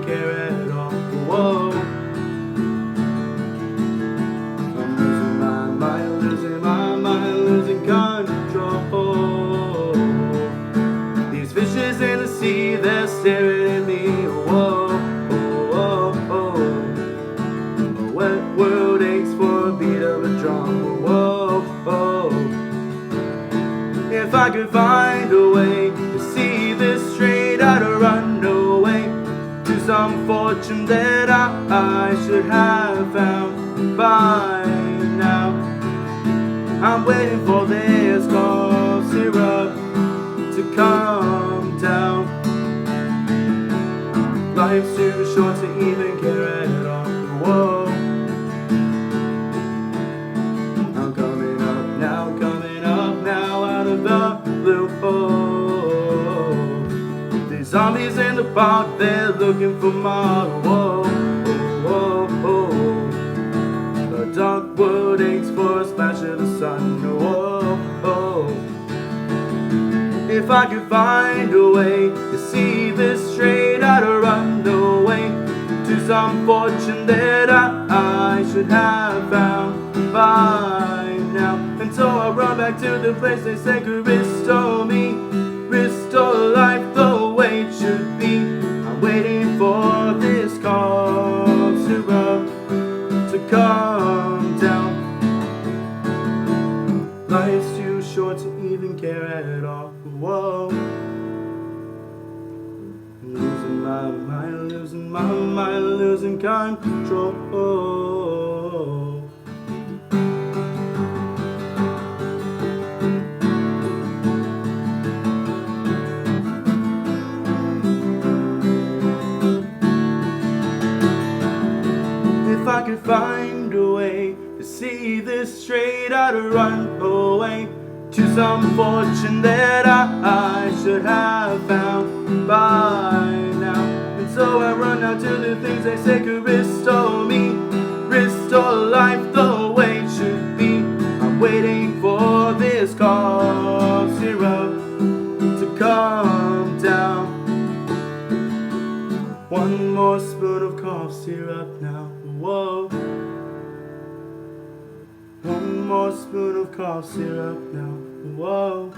care at all. Whoa. I'm losing my mind, losing my mind, losing control. These fishes in the sea, they're staring at me. Whoa, oh, oh, oh. The wet world aches for a beat of a drum. Whoa, oh. If I could find a way to see this straight, I'd run away to some fortune that I should have found by now. I'm waiting for this cough syrup to come down. Life's too short to even care at all. Whoa. I'm coming up now out of the blue. Oh. These zombies in the park, they're looking for more. Whoa, oh, oh, oh. The dark world aches for a splash of the sun. Whoa, oh. If I could find a way to see this straight, I'd run away to some fortune that I should have found by now. And so I run back to the place they say could restore me, restore life the way it should be. I'm waiting for this cough syrup to come down. Life's too short to even care at all. Whoa. I'm losing my mind, losing my mind, losing control. If I could find a way to see this straight, I'd run away to some fortune that I should have found by now. And so I run out to the things they say could restore me, restore life the way it should be. I'm waiting for this cough syrup to come down. One more spoon of cough syrup now. Whoa. One more spoon of cough syrup now. Whoa.